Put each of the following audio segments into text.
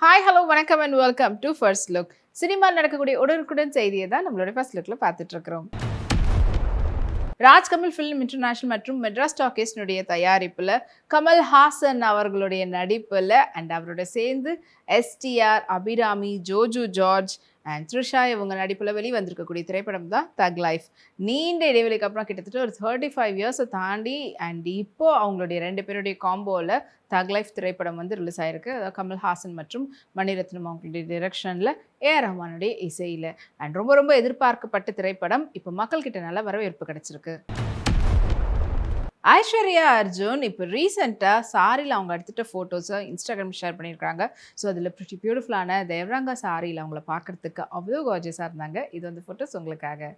Hi hello வணக்கம் and welcome to first look. சினிமாவில் நடக்கக்கூடிய உடனுக்குடன் செய்தியை தான் நம்மளோட ஃபர்ஸ்ட் லுக்கில் பார்த்துட்டு இருக்கிறோம். ராஜ்கமல் ஃபிலிம் இன்டர்நேஷனல் மற்றும் மெட்ராஸ் டாக்கீஸ்னுடைய தயாரிப்பில் கமல்ஹாசன் அவர்களுடைய நடிப்பில் அண்ட் அவரோட சேர்ந்து STR, Abirami, Joju George and Trisha இவங்க நடிப்பில் வெளிவந்திருக்கக்கூடிய திரைப்படம் தான் தக் லைஃப். நீண்ட இடைவெளிக்கு அப்புறம் கிட்டத்தட்ட ஒரு 35 இயர்ஸை தாண்டி அண்ட் இப்போ அவங்களுடைய 2 பேருடைய காம்போவில் தக் லைஃப் திரைப்படம் வந்து ரிலீஸ் ஆயிருக்கு. அதாவது கமல்ஹாசன் மற்றும் மணிரத்னம் அவங்களுடைய டிரெக்ஷனில் ஏஆர் ரஹ்மானுடைய இசையில் அண்ட் ரொம்ப ரொம்ப எதிர்பார்க்கப்பட்ட திரைப்படம் இப்போ மக்கள்கிட்ட நல்ல வரவேற்பு கிடைச்சிருக்கு. ஐஸ்வர்யா அர்ஜுன் இப்போ ரீசெண்டாக சாரியில் அவங்க எடுத்துகிட்ட ஃபோட்டோஸை இன்ஸ்டாகிராம் ஷேர் பண்ணியிருக்காங்க. ஸோ அதில் ப்ரிட்டி பியூட்டிஃபுல்லான தேவராங்கா சாரியில் அவங்கள பார்க்குறதுக்கு அவ்வளோ கார்ஜியஸாக இருந்தாங்க. இது வந்து ஃபோட்டோஸ் உங்களுக்காக.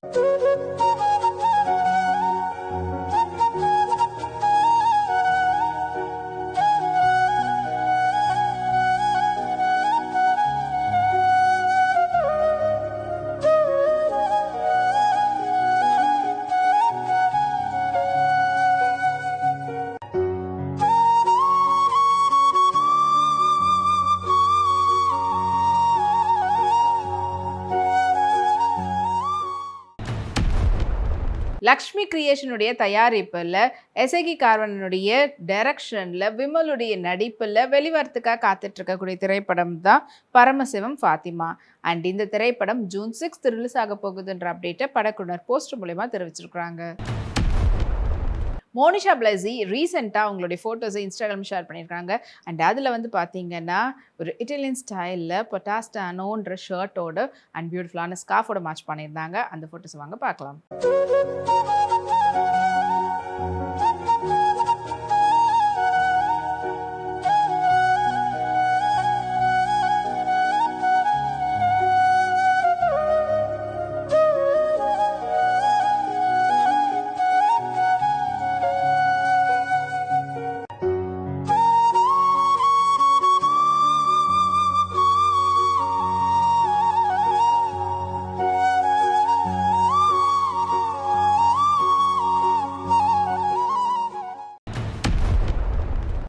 லக்ஷ்மி கிரியேஷனுடைய தயாரிப்பில் எஸ்ஏகி கார்வனுடைய டைரக்ஷனில் விமலுடைய நடிப்பில் வெளிவரத்துக்காக காத்துட்டு இருக்கக்கூடிய திரைப்படம் தான் பரமசிவம் ஃபாத்திமா. அண்ட் இந்த திரைப்படம் ஜூன் 6 ரிலீஸ் ஆக போகுதுன்ற அப்டேட்டை படக்குழுவினர் போஸ்டர் மூலமா தெரிவிச்சிருக்கிறாங்க. மோனிஷா பிளஸி ரீசெண்டாக அவங்களுடைய ஃபோட்டோஸை இன்ஸ்டாகிராம் ஷேர் பண்ணியிருக்காங்க. அண்ட் அதில் வந்து பார்த்தீங்கன்னா ஒரு இட்டாலியன் ஸ்டைலில் பொட்டாஸ்டானோன்ற ஷர்ட்டோட அண்ட் பியூட்டிஃபுல்லான ஸ்கார்ஃபோட மேட்ச் பண்ணியிருந்தாங்க. அந்த ஃபோட்டோஸ் வாங்க பார்க்கலாம்.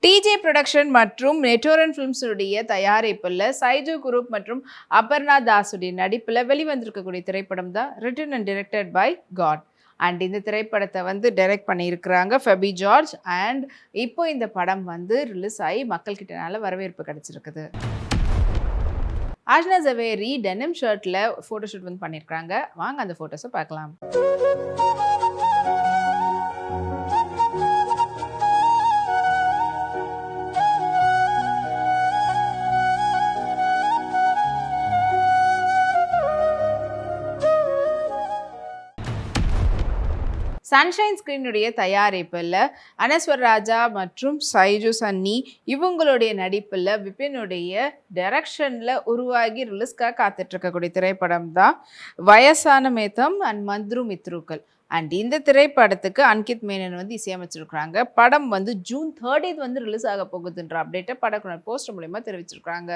டிஜே ப்ரொடக்ஷன் மற்றும் நெட்டோரன் ஃபிலிம்ஸுடைய தயாரிப்பில் சைஜு குரூப் மற்றும் அபர்ணா தாஸுடைய நடிப்பில் வெளிவந்திருக்கக்கூடிய திரைப்படம் தான் ரிட்டன் அண்ட் டிரெக்டட் பை காட். அண்ட் இந்த திரைப்படத்தை வந்து டைரக்ட் பண்ணியிருக்கிறாங்க ஃபெபி ஜார்ஜ். அண்ட் இப்போ இந்த படம் வந்து ரிலீஸ் ஆகி மக்கள்கிட்ட நல்ல வரவேற்பு கிடைச்சிருக்குது. ஆஷ்னா ஜவேரி டெனிம் ஷர்ட்டில் ஃபோட்டோஷூட் வந்து பண்ணியிருக்கிறாங்க. வாங்க அந்த ஃபோட்டோஸை பார்க்கலாம். சன்ஷைன் ஸ்க்ரீனுடைய தயாரிப்பில் அனஸ்வர் ராஜா மற்றும் சைஜு சன்னி இவங்களுடைய நடிப்பில் விபினுடைய டைரக்ஷனில் உருவாகி ரிலீஸ்க்காக காத்துட்ருக்கக்கூடிய திரைப்படம் தான் வயசான மேத்தம் அண்ட் மந்த்ரு மித்ருக்கள். அண்ட் இந்த திரைப்படத்துக்கு அன்கித் மேனன் வந்து இசையமைச்சிருக்கிறாங்க. படம் வந்து ஜூன் 30 வந்து ரிலீஸ் ஆக போகுதுன்ற அப்டேட்டை படக்குழுவினர் போஸ்டர் மூலமா தெரிவிச்சிருக்காங்க.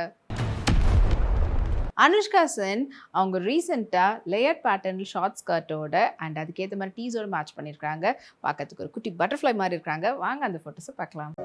அனுஷ்கா சென் அவங்க ரீசெண்டாக லேயர் பேட்டர்னில் ஷார்ட் ஸ்கர்ட்டோட அண்ட் அதுக்கேற்ற மாதிரி டீஸோட மேட்ச் பண்ணியிருக்காங்க. பார்க்கறதுக்கு ஒரு குட்டி பட்டர்ஃப்ளை மாதிரி இருக்காங்க. வாங்க அந்த ஃபோட்டோஸை பார்க்கலாம்.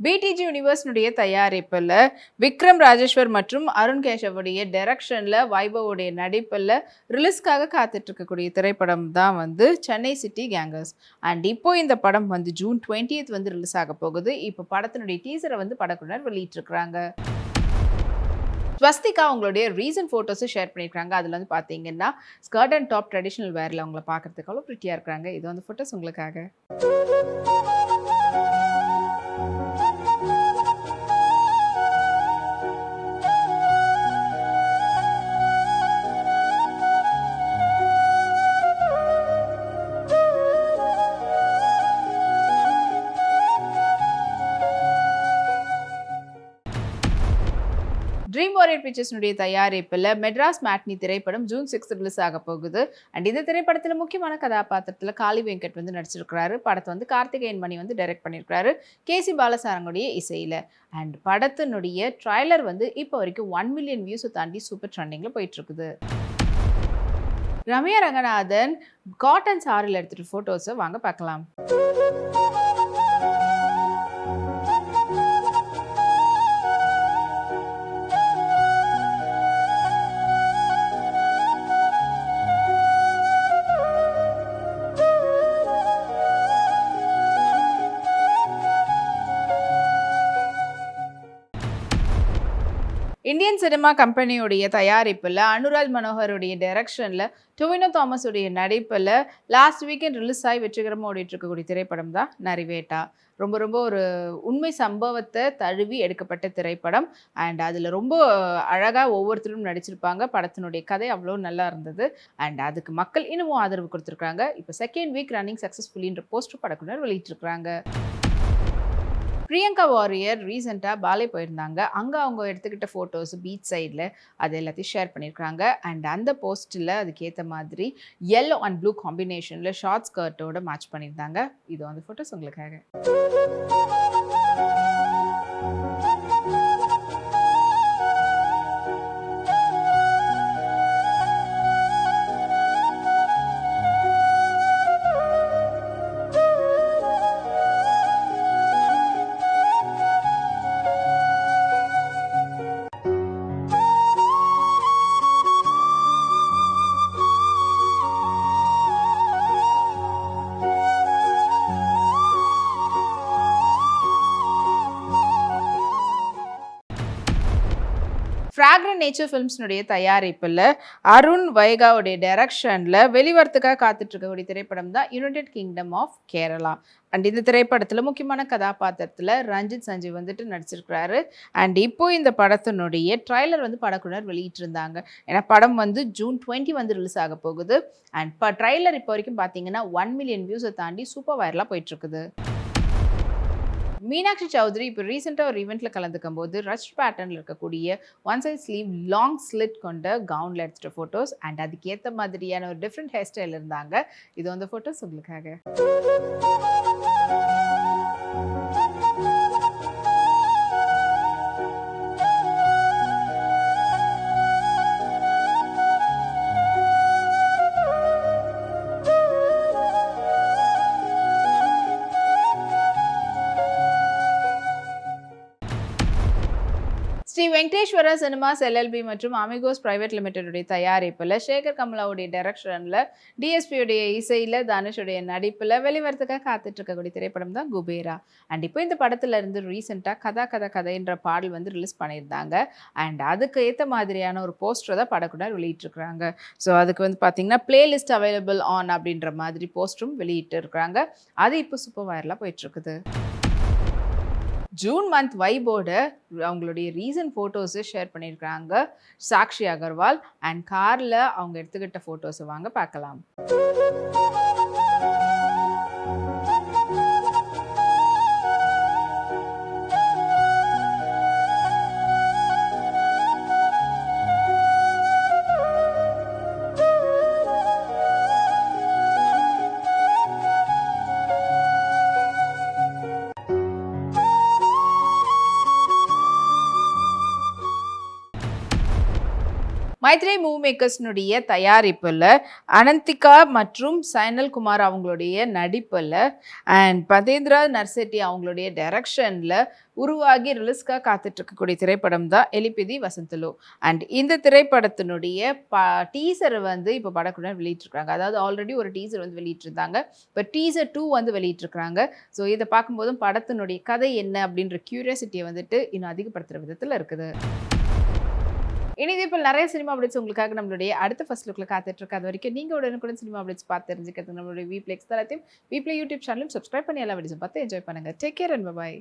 பிடிஜி யூனிவர்ஸ்னுடைய தயாரிப்பில் விக்ரம் ராஜேஸ்வர் மற்றும் அருண் கேஷவுடைய டைரக்ஷனில் வைபவுடைய நடிப்பில் ரிலீஸ்க்காக காத்துட்டு இருக்கக்கூடிய திரைப்படம் தான் வந்து சென்னை சிட்டி கேங்கர்ஸ். அண்ட் இப்போ இந்த படம் வந்து ஜூன் 20 வந்து ரிலீஸ் ஆக போகுது. இப்போ படத்தினுடைய டீசரை வந்து படக்குழுவினர் வெளியிட்டிருக்கிறாங்க. ஸ்வஸ்திகா அவங்களுடைய ரீசன்ட் ஃபோட்டோஸை ஷேர் பண்ணியிருக்காங்க. அதில் வந்து பார்த்தீங்கன்னா ஸ்கர்ட் அண்ட் டாப் ட்ரெடிஷ்னல் வேரில் அவங்கள பார்க்குறதுக்கு அவ்வளோ ப்ரிட்டியாக இருக்கிறாங்க. இது வந்து ஃபோட்டோஸ் உங்களுக்காக. ட்ரீம் வாரியர் பிக்சர்ஸ்னுடைய தயாரிப்பில் மெட்ராஸ் மேட்னி திரைப்படம் ஜூன் 6 ரிலீஸ் ஆக போகுது. அண்ட் இந்த திரைப்படத்தில் முக்கியமான கதாபாத்திரத்தில் காளி வெங்கட் வந்து நடிச்சிருக்கிறாரு. படத்தை வந்து கார்த்திகேயன் மணி வந்து டைரக்ட் பண்ணியிருக்கிறாரு கேசி பாலசாரங்களுடைய இசையில். அண்ட் படத்தினுடைய ட்ரைலர் வந்து இப்போ வரைக்கும் 1 மில்லியன் வியூஸை தாண்டி சூப்பர் ட்ரெண்டிங்கில் போயிட்டு இருக்குது. ரம்யா ரங்கநாதன் காட்டன் சாரில் எடுத்துகிட்டு ஃபோட்டோஸை வாங்க பார்க்கலாம். இந்தியன் சினிமா கம்பெனியுடைய தயாரிப்பில் அனுராஜ் மனோகருடைய டைரக்ஷனில் டொவினோ தாமஸுடைய நடிப்பில் லாஸ்ட் வீக்கெண்ட் ரிலீஸ் ஆகி வெற்றிகரமாக ஓடிட்டு இருக்கக்கூடிய திரைப்படம் தான் நரிவேட்டா. ரொம்ப ரொம்ப ஒரு உண்மை சம்பவத்தை தழுவி எடுக்கப்பட்ட திரைப்படம். அண்ட் அதில் ரொம்ப அழகாக ஒவ்வொருத்தரும் நடிச்சிருப்பாங்க. படத்தினுடைய கதை அவ்வளோ நல்லா இருந்தது. அண்ட் அதுக்கு மக்கள் இன்னமும் ஆதரவு கொடுத்துருக்காங்க. இப்போ செகண்ட் வீக் ரன்னிங் சக்ஸஸ்ஃபுல்லின்ற போஸ்டர் படக்குனர் வெளியிட்டிருக்கிறாங்க. பிரியங்கா வாரியர் ரீசெண்டாக பாலே போயிருந்தாங்க. அங்கே அவங்க எடுத்துக்கிட்ட ஃபோட்டோஸ் பீச் சைடில் அது எல்லாத்தையும் ஷேர் பண்ணியிருக்காங்க. அண்ட் அந்த போஸ்ட்டில் அதுக்கேற்ற மாதிரி yellow அண்ட் ப்ளூ காம்பினேஷனில் ஷார்ட் ஸ்கர்ட்டோட மேட்ச் பண்ணியிருந்தாங்க. இது அந்த ஃபோட்டோஸ் உங்களுக்காக. ஃப்ராக்ரன்ட் நேச்சர் ஃபிலிம்ஸ்னுடைய தயாரிப்பில் அருண் வைகாவுடைய டைரக்ஷனில் வெளிவரத்துக்காக காத்துட்ருக்கக்கூடிய திரைப்படம் தான் United Kingdom of Kerala. And இந்த திரைப்படத்தில் முக்கியமான கதாபாத்திரத்தில் ரஞ்சித் சஞ்சீவ் வந்துட்டு நடிச்சிருக்கிறாரு. அண்ட் இப்போ இந்த படத்தினுடைய ட்ரைலர் வந்து படக்குனர் வெளியிட்டிருந்தாங்க. ஏன்னா படம் வந்து ஜூன் 20 வந்து ரிலீஸ் ஆக போகுது. அண்ட் ட்ரைலர் இப்போ வரைக்கும் பார்த்தீங்கன்னா 1 மில்லியன் வியூஸை தாண்டி சூப்பர் வைரலாக போயிட்டுருக்குது. மீனாட்சி சௌத்ரி இப்போ ரீசெண்டாக ஒரு ஈவெண்ட்டில் கலந்துக்கும் போது ரஷ் பேட்டர்னில் இருக்கக்கூடிய one side sleeve long slit கொண்ட கவுனில் எடுத்துகிட்ட ஃபோட்டோஸ். அண்ட் அதுக்கேற்ற மாதிரியான ஒரு டிஃப்ரெண்ட் ஹேர் ஸ்டைல் இருந்தாங்க. இது அந்த ஃபோட்டோஸ் உங்களுக்காக. ஸ்ரீ வெங்கடேஸ்வரா சினிமாஸ் எல்எல்பி மற்றும் அமிகோஸ் பிரைவேட் லிமிடெடுடைய தயாரிப்பில் சேகர் கமலாவுடைய டைரக்ஷனில் டிஎஸ்பியுடைய இசையில் தனுஷுடைய நடிப்பில் வெளிவரத்துக்காக காத்துட்டு இருக்கக்கூடிய திரைப்படம் தான் குபேரா. அண்ட் இப்போ இந்த படத்துல இருந்து ரீசெண்டாக கதா கதை கதைன்ற பாடல் வந்து ரிலீஸ் பண்ணியிருந்தாங்க. அண்ட் அதுக்கு ஏற்ற மாதிரியான ஒரு போஸ்டர் தான் படக்குனர் வெளியிட்டிருக்கிறாங்க. ஸோ அதுக்கு வந்து பார்த்தீங்கன்னா பிளேலிஸ்ட் அவைலபிள் ஆன் அப்படின்ற மாதிரி போஸ்டரும் வெளியிட்டு இருக்கிறாங்க. அது இப்போ சூப்பர் வைரலாக போயிட்டுருக்குது. ஜூன் மந்த் வைபோட அவங்களுடைய ரீசன்ட் ஃபோட்டோஸை ஷேர் பண்ணியிருக்காங்க சாக்ஷி அகர்வால். அண்ட் காரில் அவங்க எடுத்துக்கிட்ட ஃபோட்டோஸை வாங்க பார்க்கலாம். மைத்ரே மூவி மேக்கர்ஸ்னுடைய தயாரிப்பில் அனந்திகா மற்றும் சைனல் குமார் அவங்களுடைய நடிப்பில் அண்ட் பதேந்திரா நர்செட்டி அவங்களுடைய டைரக்ஷனில் உருவாகி ரிலீஸ்க்காக காத்துட்ருக்கக்கூடிய திரைப்படம் தான் எலிபிதி வசந்தலு. அண்ட் இந்த திரைப்படத்தினுடைய டீசரை வந்து இப்போ படக்குனர் வெளியிட்டிருக்காங்க. அதாவது ஆல்ரெடி ஒரு டீசர் வந்து வெளியிட்டிருந்தாங்க. இப்போ டீசர் 2 வந்து வெளியிட்டிருக்கிறாங்க. ஸோ இதை பார்க்கும்போதும் படத்தினுடைய கதை என்ன அப்படின்ற கியூரியாசிட்டியை வந்துட்டு இன்னும் அதிகப்படுத்துகிற விதத்தில் இருக்குது. இனி இப்போ நிறைய சினிமா அப்டேட்ஸ் உங்களுக்காக நம்மளுடைய அடுத்த ஃபர்ஸ்ட் லுக்கில் காத்துட்டு இருக்கு. அது வரைக்கும் நீங்கள் உடனுக்குடன் சினிமா அப்டேட்ஸ் பார்த்து தெரிஞ்சுக்கிறதுக்கு நம்மளுடைய வீப்ளே எக்ஸ் தளத்தையும் வீப்ளே யூடியூப் சேனலும் சப்ஸ்கிரைப் பண்ணி எல்லா வீடியோஸும் பார்த்து என்ஜாய் பண்ணுங்கள். Take care and by.